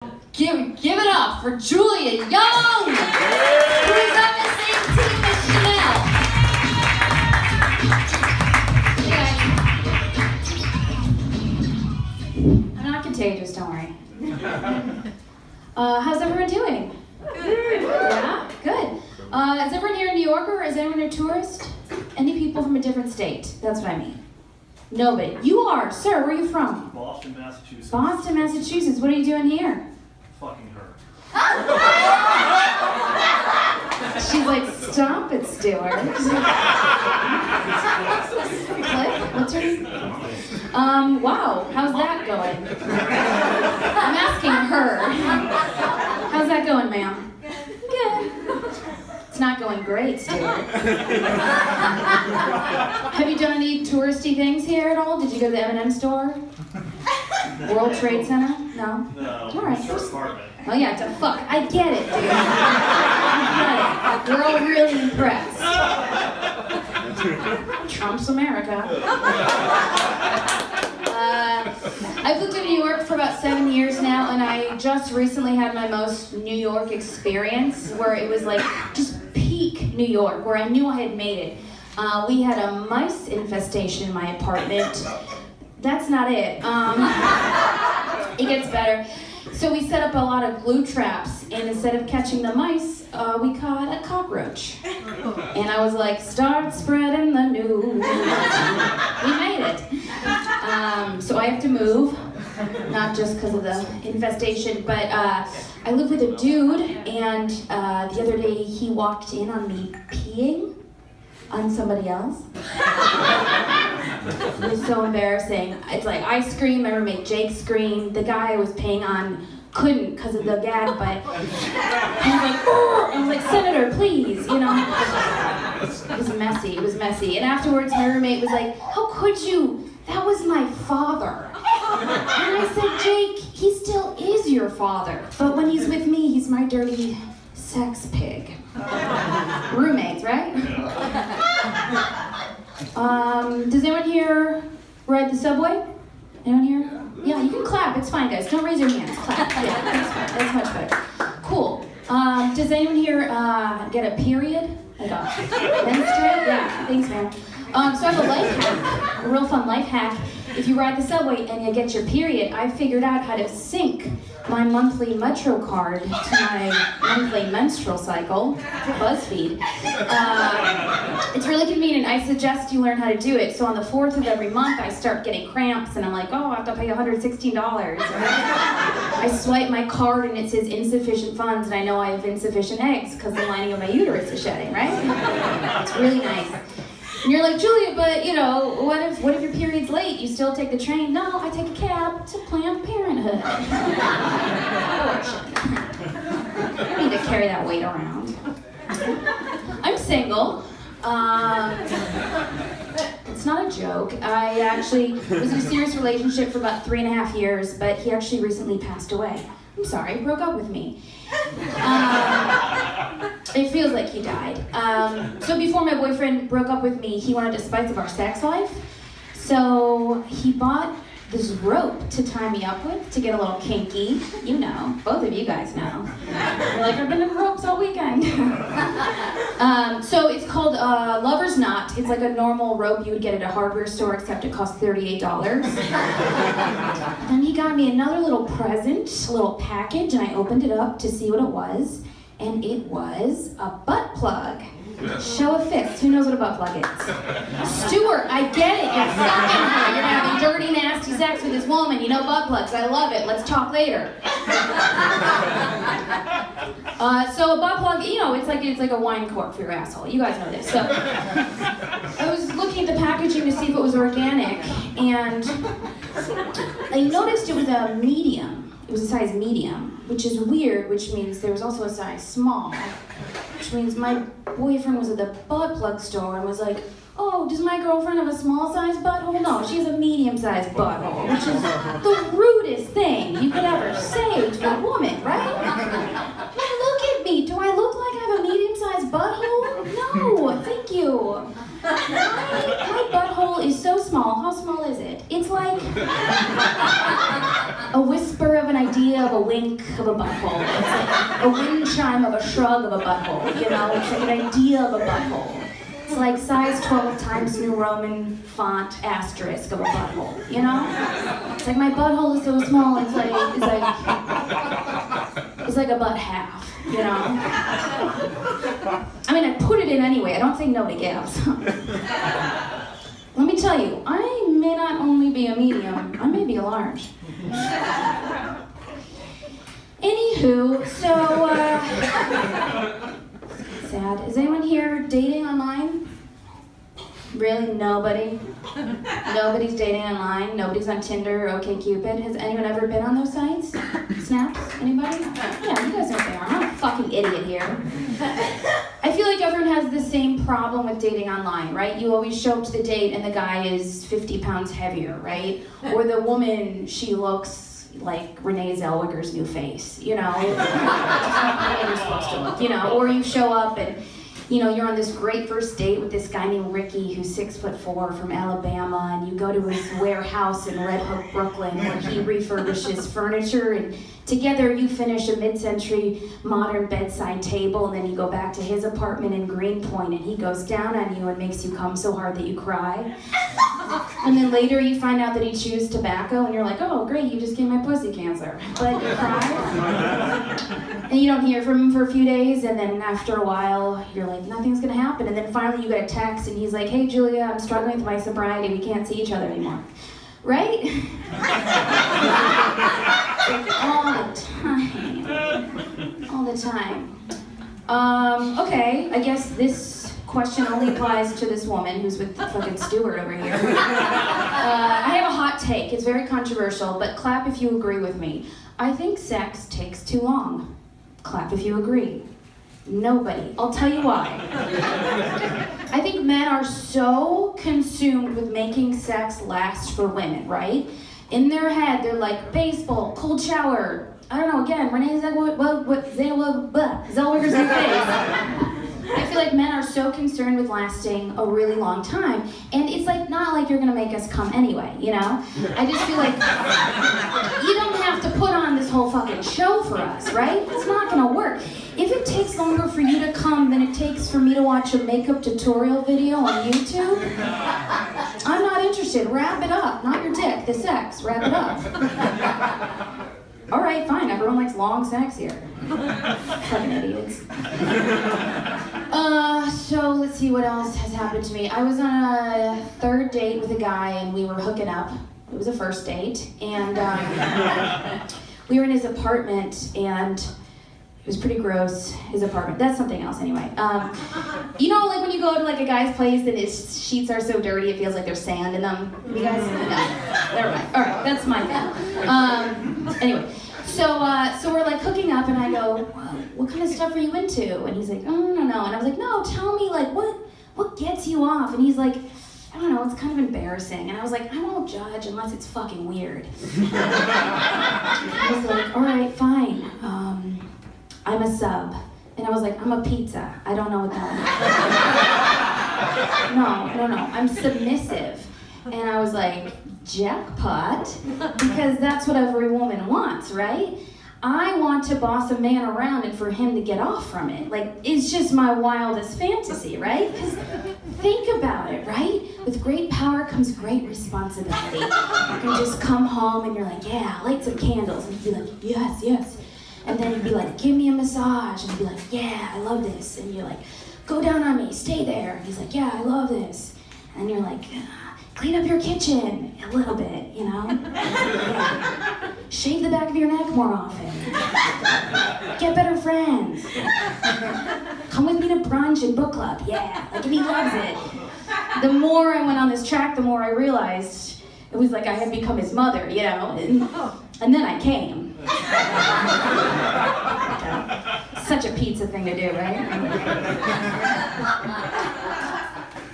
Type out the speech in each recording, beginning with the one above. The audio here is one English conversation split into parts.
Give it up for Julia Young, who's on the same team as Chanel. I'm not contagious, don't worry. How's everyone doing? Good. Yeah? Good. Is everyone here a New Yorker? Is anyone a tourist? Any people from a different state? That's what I mean. Nobody. You are. Sir, where are you from? Boston, Massachusetts. Boston, Massachusetts. What are you doing here? Fucking her. She's like, stop it, Stuart. Cliff, what's her name? Wow, how's that going? I'm asking her. How's that going, ma'am? Good. It's not going great, Stuart. Have you done any touristy things here at all? Did you go to the M&M store? World Trade Center? No? No, All right. short apartment. Oh yeah, fuck. I get it, dude. I get it. We're all really impressed. Trump's America. I've lived in New York for about 7 years now, and I just recently had my most New York experience, where it was like just peak New York, where I knew I had made it. We had a mice infestation in my apartment. That's not it. It gets better. So we set up a lot of glue traps, and instead of catching the mice, we caught a cockroach. And I was like, start spreading the news. We made it. So I have to move, not just because of the infestation, but I live with a dude, and the other day he walked in on me peeing on somebody else. It was so embarrassing. It's like I screamed, my roommate Jake screamed, the guy I was peeing on couldn't because of the gag, but he was like, oh! I was like, Senator, please, you know. It was messy. And afterwards my roommate was like, how could you? That was my father. And I said, Jake, he still is your father, but when he's with me, he's my dirty sex pig. Roommates, right? Does anyone here ride the subway? Anyone here? Yeah, you can clap. It's fine, guys. Don't raise your hands. Clap. Yeah, that's much better. Cool. Does anyone here get a period? Like a menstruate? Yeah, thanks, man. So I have a life hack, a real fun life hack. If you ride the subway and you get your period, I figured out how to sync my monthly Metro card to my monthly menstrual cycle, BuzzFeed. It's really convenient. I suggest you learn how to do it. So on the 4th of every month, I start getting cramps, and I'm like, oh, I have to pay $116. I swipe my card, and it says insufficient funds, and I know I have insufficient eggs because the lining of my uterus is shedding, right? It's really nice. And you're like, Julia, but you know, what if your period's late? You still take the train? No, I take a cab to Planned Parenthood. I don't need to carry that weight around. I'm single. It's not a joke. I actually was in a serious relationship for about 3.5 years, but he actually recently passed away. I'm sorry, broke up with me. It feels like he died. So before my boyfriend broke up with me, he wanted to spice up our sex life. So he bought this rope to tie me up with to get a little kinky. You know, both of you guys know. You're like, I've been in ropes all weekend. So it's called Lover's Knot. It's like a normal rope you would get at a hardware store, except it costs $38. Then he got me another little present, a little package, and I opened it up to see what it was. And it was a butt plug. Show of fist. Who knows what a butt plug is? Stuart, I get it. You're fucking her. You're having dirty, nasty sex with this woman. You know butt plugs. I love it. Let's talk later. So a butt plug, you know, it's like a wine cork for your asshole. You guys know this. So I was looking at the packaging to see if it was organic, and I noticed it was a medium. It was a size medium, which is weird, which means there was also a size small, which means my boyfriend was at the butt plug store and was like, oh, does my girlfriend have a small size butthole? No, she has a medium sized butthole, which is the rudest thing you could ever say to a woman, right? But look at me. Do I look like I have a medium sized butthole? No, thank you. My butthole is so small. How small is it? It's like a whisper of an idea, of a wink, of a butthole. It's like a wind chime of a shrug of a butthole, you know? It's like an idea of a butthole. It's like size 12 times New Roman font asterisk of a butthole, you know? It's like my butthole is so small, it's like a butt half, you know? I mean, I put it in anyway, I don't say no to gifts. Let me tell you, I may not only be a medium, I may be a large. Anywho, so, sad. Is anyone here dating online? Really? Nobody? Nobody's dating online? Nobody's on Tinder or OkCupid? Has anyone ever been on those sites? Snaps? Anybody? Yeah, you guys know what they are. I'm not a fucking idiot here. I feel like everyone has the same problem with dating online, right? You always show up to the date and the guy is 50 pounds heavier, right? Or the woman, she looks like Renee Zellweger's new face, you know? It's not the way you're supposed to look, you know? Or you show up and, you know, you're on this great first date with this guy named Ricky who's 6'4" from Alabama, and you go to his warehouse in Red Hook, Brooklyn, where he refurbishes furniture, and together you finish a mid-century modern bedside table, and then you go back to his apartment in Greenpoint, and he goes down on you and makes you come so hard that you cry. And then later you find out that he chews tobacco, and you're like, oh, great, you just gave my pussy cancer. But you cry. And you don't hear from him for a few days, and then after a while, you're like, nothing's gonna happen. And then finally you get a text, and he's like, hey, Julia, I'm struggling with my sobriety. We can't see each other anymore. Right? All the time. All the time. Okay, I guess this question only applies to this woman who's with fucking Stewart over here. I have a hot take. It's very controversial, but clap if you agree with me. I think sex takes too long. Clap if you agree. Nobody. I'll tell you why. I think men are so consumed with making sex last for women, right? In their head, they're like, baseball, cold shower, I don't know, again, Renee Zellweger's new face. I feel like men are so concerned with lasting a really long time, and it's like not like you're gonna make us come anyway, you know? I just feel like you don't have to put on this whole fucking show for us, right? It's not gonna work. If it takes longer for you to come than it takes for me to watch a makeup tutorial video on YouTube, I'm not interested. Wrap it up, not your dick, the sex. Wrap it up. All right, fine. Everyone likes long sex here. Fucking idiots. So let's see what else has happened to me. I was on a third date with a guy, and we were hooking up. It was a first date, and we were in his apartment, and it was pretty gross, his apartment. That's something else anyway. You know, like when you go to like a guy's place and his sheets are so dirty, it feels like there's sand in them. You guys? No. Never mind. All right, that's my thing. Anyway, so we're like hooking up, and I go, what kind of stuff are you into? And he's like, oh, no. And I was like, no, tell me, like, what gets you off? And he's like, I don't know, it's kind of embarrassing. And I was like, I won't judge unless it's fucking weird. I was like, all right, fine. I'm a sub. And I was like, I'm a pizza. I don't know what that is. No. I'm submissive. And I was like, jackpot, because that's what every woman wants, right? I want to boss a man around and for him to get off from it. Like, it's just my wildest fantasy, right? Because think about it, right? With great power comes great responsibility. You can just come home and you're like, yeah, light some candles. And you'd be like, yes. And then you'd be like, give me a massage. And he'd be like, yeah, I love this. And you're like, go down on me, stay there. And he's like, yeah, I love this. And you're like, clean up your kitchen a little bit, you know? Yeah. Shave the back of your neck more often. Get better friends. Come with me to brunch and book club, yeah. Like, and he loves it. The more I went on this track, the more I realized it was like I had become his mother, you know? And then I came. Such a pizza thing to do, right?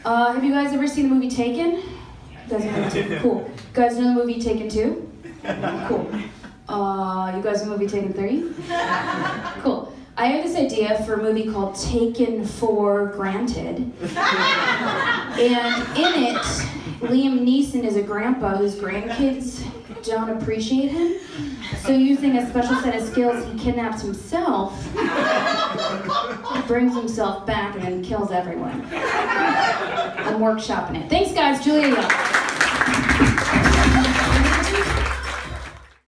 Have you guys ever seen the movie Taken? You guys know cool. You guys know the movie Taken 2? Cool. You guys know the movie Taken 3? Cool. I have this idea for a movie called Taken for Granted. And in it, Liam Neeson is a grandpa whose grandkids don't appreciate him. So using a special set of skills, he kidnaps himself, brings himself back, and then kills everyone. I'm workshopping it. Thanks, guys. Julia Young.